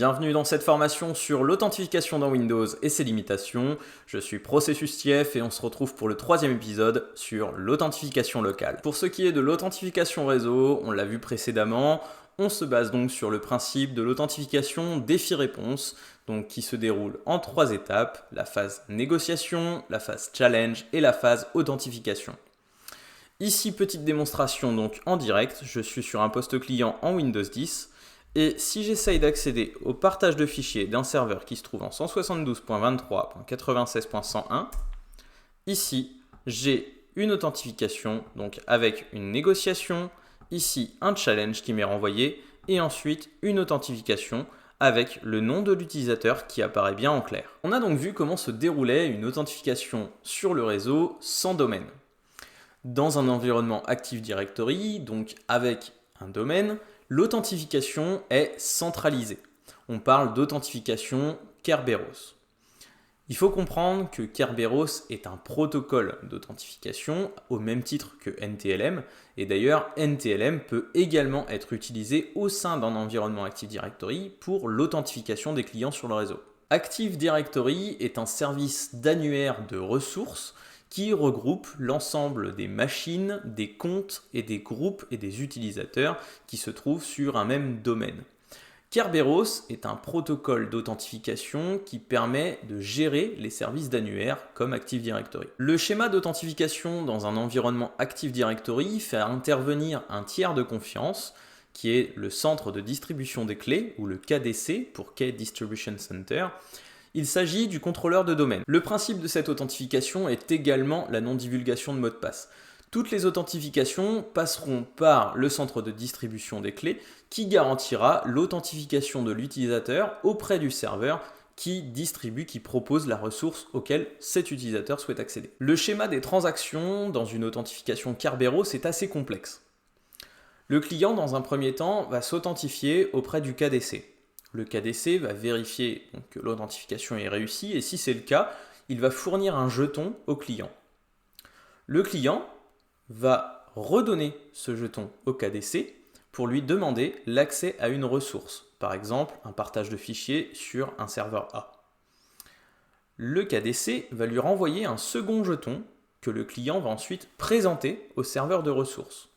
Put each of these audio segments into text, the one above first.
Bienvenue dans cette formation sur l'authentification dans Windows et ses limitations. Je suis Processus TF et on se retrouve pour le troisième épisode sur l'authentification locale. Pour ce qui est de l'authentification réseau, on l'a vu précédemment, on se base donc sur le principe de l'authentification défi-réponse, donc qui se déroule en 3 étapes, la phase négociation, la phase challenge et la phase authentification. Ici, petite démonstration donc en direct, je suis sur un poste client en Windows 10. Et si j'essaye d'accéder au partage de fichiers d'un serveur qui se trouve en 172.23.96.101, ici j'ai une authentification, donc avec une négociation, ici un challenge qui m'est renvoyé, et ensuite une authentification avec le nom de l'utilisateur qui apparaît bien en clair. On a donc vu comment se déroulait une authentification sur le réseau sans domaine. Dans un environnement Active Directory, donc avec un domaine, l'authentification est centralisée. On parle d'authentification Kerberos. Il faut comprendre que Kerberos est un protocole d'authentification au même titre que NTLM, et d'ailleurs NTLM peut également être utilisé au sein d'un environnement Active Directory pour l'authentification des clients sur le réseau. Active Directory est un service d'annuaire de ressources qui regroupe l'ensemble des machines, des comptes et des groupes et des utilisateurs qui se trouvent sur un même domaine. Kerberos est un protocole d'authentification qui permet de gérer les services d'annuaire comme Active Directory. Le schéma d'authentification dans un environnement Active Directory fait intervenir un tiers de confiance qui est le centre de distribution des clés ou le KDC pour Key Distribution Center. Il s'agit du contrôleur de domaine. Le principe de cette authentification est également la non-divulgation de mots de passe. Toutes les authentifications passeront par le centre de distribution des clés qui garantira l'authentification de l'utilisateur auprès du serveur qui distribue, qui propose la ressource auquel cet utilisateur souhaite accéder. Le schéma des transactions dans une authentification Kerberos est assez complexe. Le client, dans un premier temps, va s'authentifier auprès du KDC. Le KDC va vérifier que l'authentification est réussie et si c'est le cas, il va fournir un jeton au client. Le client va redonner ce jeton au KDC pour lui demander l'accès à une ressource, par exemple un partage de fichiers sur un serveur A. Le KDC va lui renvoyer un second jeton que le client va ensuite présenter au serveur de ressources.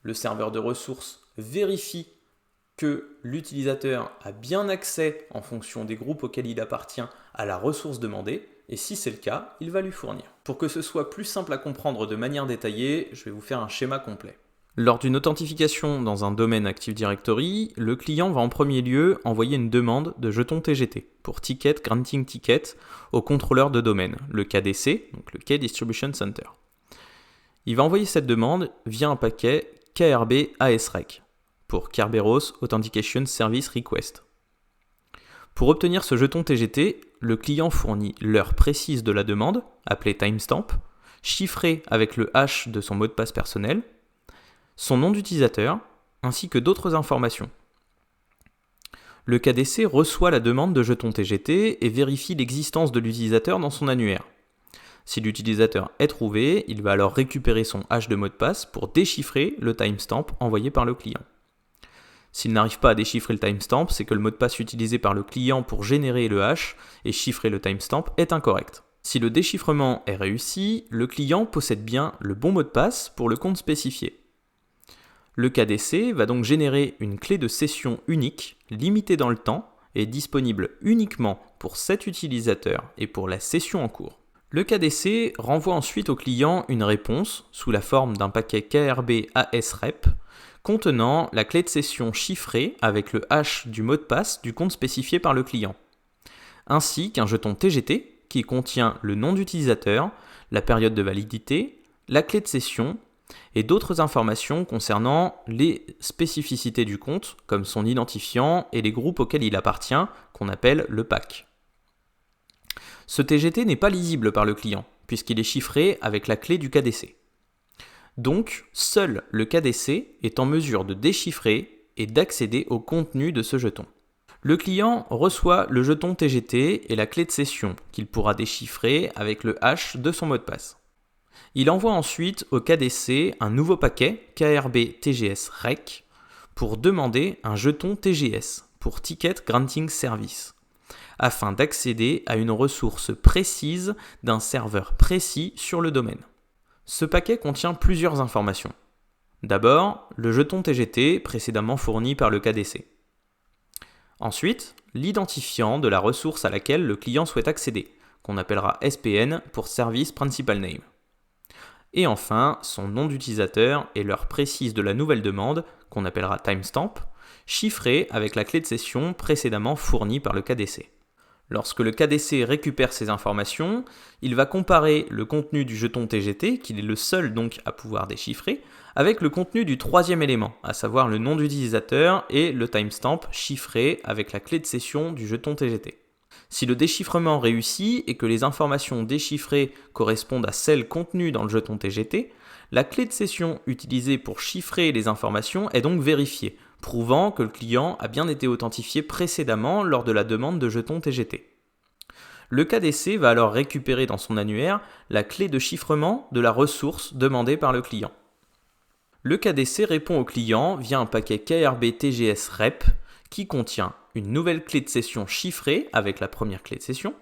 Le serveur de ressources vérifie que l'utilisateur a bien accès en fonction des groupes auxquels il appartient à la ressource demandée, et si c'est le cas, il va lui fournir. Pour que ce soit plus simple à comprendre de manière détaillée, je vais vous faire un schéma complet. Lors d'une authentification dans un domaine Active Directory, le client va en premier lieu envoyer une demande de jeton TGT pour Ticket Granting Ticket au contrôleur de domaine, le KDC, donc le Key Distribution Center. Il va envoyer cette demande via un paquet KRB ASREC pour Kerberos Authentication Service Request. Pour obtenir ce jeton TGT, le client fournit l'heure précise de la demande, appelée timestamp, chiffrée avec le hash de son mot de passe personnel, son nom d'utilisateur, ainsi que d'autres informations. Le KDC reçoit la demande de jeton TGT et vérifie l'existence de l'utilisateur dans son annuaire. Si l'utilisateur est trouvé, il va alors récupérer son hash de mot de passe pour déchiffrer le timestamp envoyé par le client. S'il n'arrive pas à déchiffrer le timestamp, c'est que le mot de passe utilisé par le client pour générer le hash et chiffrer le timestamp est incorrect. Si le déchiffrement est réussi, le client possède bien le bon mot de passe pour le compte spécifié. Le KDC va donc générer une clé de session unique, limitée dans le temps et disponible uniquement pour cet utilisateur et pour la session en cours. Le KDC renvoie ensuite au client une réponse sous la forme d'un paquet KRB ASREP contenant la clé de session chiffrée avec le hash du mot de passe du compte spécifié par le client, ainsi qu'un jeton TGT qui contient le nom d'utilisateur, la période de validité, la clé de session et d'autres informations concernant les spécificités du compte, comme son identifiant et les groupes auxquels il appartient, qu'on appelle le pack. Ce TGT n'est pas lisible par le client, puisqu'il est chiffré avec la clé du KDC. Donc, seul le KDC est en mesure de déchiffrer et d'accéder au contenu de ce jeton. Le client reçoit le jeton TGT et la clé de session qu'il pourra déchiffrer avec le hash de son mot de passe. Il envoie ensuite au KDC un nouveau paquet KRB TGS REC pour demander un jeton TGS pour Ticket Granting Service, afin d'accéder à une ressource précise d'un serveur précis sur le domaine. Ce paquet contient plusieurs informations. D'abord, le jeton TGT précédemment fourni par le KDC. Ensuite, l'identifiant de la ressource à laquelle le client souhaite accéder, qu'on appellera SPN pour Service Principal Name. Et enfin, son nom d'utilisateur et l'heure précise de la nouvelle demande, qu'on appellera timestamp, chiffré avec la clé de session précédemment fournie par le KDC. Lorsque le KDC récupère ces informations, il va comparer le contenu du jeton TGT, qu'il est le seul donc à pouvoir déchiffrer, avec le contenu du troisième élément, à savoir le nom d'utilisateur et le timestamp chiffré avec la clé de session du jeton TGT. Si le déchiffrement réussit et que les informations déchiffrées correspondent à celles contenues dans le jeton TGT, la clé de session utilisée pour chiffrer les informations est donc vérifiée, prouvant que le client a bien été authentifié précédemment lors de la demande de jeton TGT. Le KDC va alors récupérer dans son annuaire la clé de chiffrement de la ressource demandée par le client. Le KDC répond au client via un paquet KRB TGS REP qui contient une nouvelle clé de session chiffrée avec la première clé de session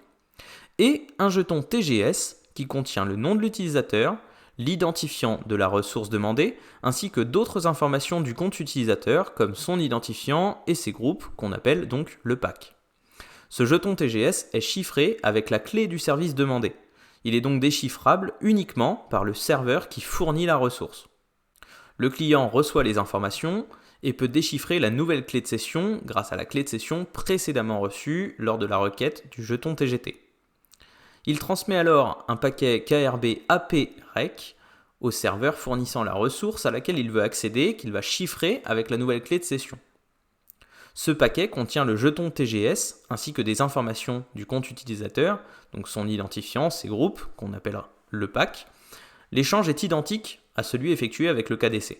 et un jeton TGS qui contient le nom de l'utilisateur, l'identifiant de la ressource demandée, ainsi que d'autres informations du compte utilisateur comme son identifiant et ses groupes qu'on appelle donc le pack. Ce jeton TGS est chiffré avec la clé du service demandé. Il est donc déchiffrable uniquement par le serveur qui fournit la ressource. Le client reçoit les informations et peut déchiffrer la nouvelle clé de session grâce à la clé de session précédemment reçue lors de la requête du jeton TGT. Il transmet alors un paquet KRB AP-REC au serveur fournissant la ressource à laquelle il veut accéder, qu'il va chiffrer avec la nouvelle clé de session. Ce paquet contient le jeton TGS ainsi que des informations du compte utilisateur, donc son identifiant, ses groupes, qu'on appellera le pack. L'échange est identique à celui effectué avec le KDC.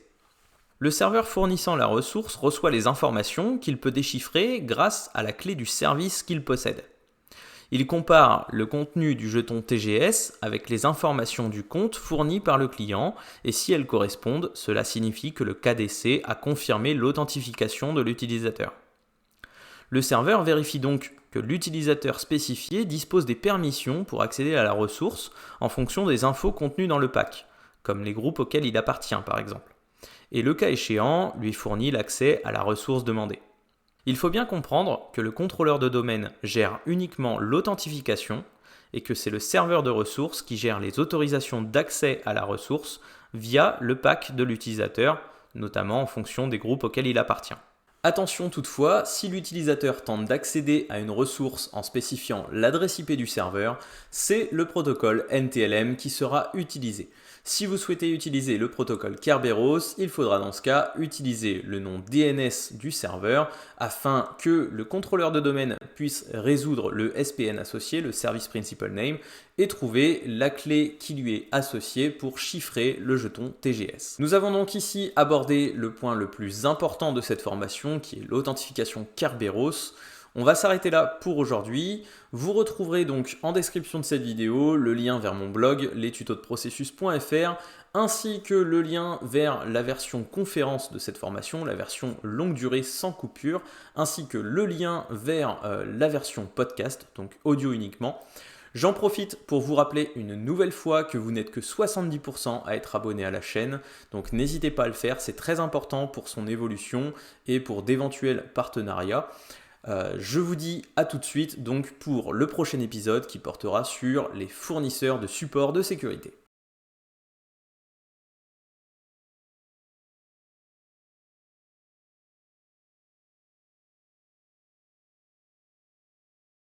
Le serveur fournissant la ressource reçoit les informations qu'il peut déchiffrer grâce à la clé du service qu'il possède. Il compare le contenu du jeton TGS avec les informations du compte fournies par le client et si elles correspondent, cela signifie que le KDC a confirmé l'authentification de l'utilisateur. Le serveur vérifie donc que l'utilisateur spécifié dispose des permissions pour accéder à la ressource en fonction des infos contenues dans le pack, comme les groupes auxquels il appartient par exemple. Et le cas échéant, lui fournit l'accès à la ressource demandée. Il faut bien comprendre que le contrôleur de domaine gère uniquement l'authentification et que c'est le serveur de ressources qui gère les autorisations d'accès à la ressource via le pack de l'utilisateur, notamment en fonction des groupes auxquels il appartient. Attention toutefois, si l'utilisateur tente d'accéder à une ressource en spécifiant l'adresse IP du serveur, c'est le protocole NTLM qui sera utilisé. Si vous souhaitez utiliser le protocole Kerberos, il faudra dans ce cas utiliser le nom DNS du serveur afin que le contrôleur de domaine puisse résoudre le SPN associé, le Service Principal Name, et trouver la clé qui lui est associée pour chiffrer le jeton TGS. Nous avons donc ici abordé le point le plus important de cette formation qui est l'authentification Kerberos. On va s'arrêter là pour aujourd'hui. Vous retrouverez donc en description de cette vidéo le lien vers mon blog lestutosdeprocessus.fr ainsi que le lien vers la version conférence de cette formation, la version longue durée sans coupure, ainsi que le lien vers la version podcast, donc audio uniquement. J'en profite pour vous rappeler une nouvelle fois que vous n'êtes que 70% à être abonné à la chaîne, donc n'hésitez pas à le faire, c'est très important pour son évolution et pour d'éventuels partenariats. Je vous dis à tout de suite donc pour le prochain épisode qui portera sur les fournisseurs de support de sécurité.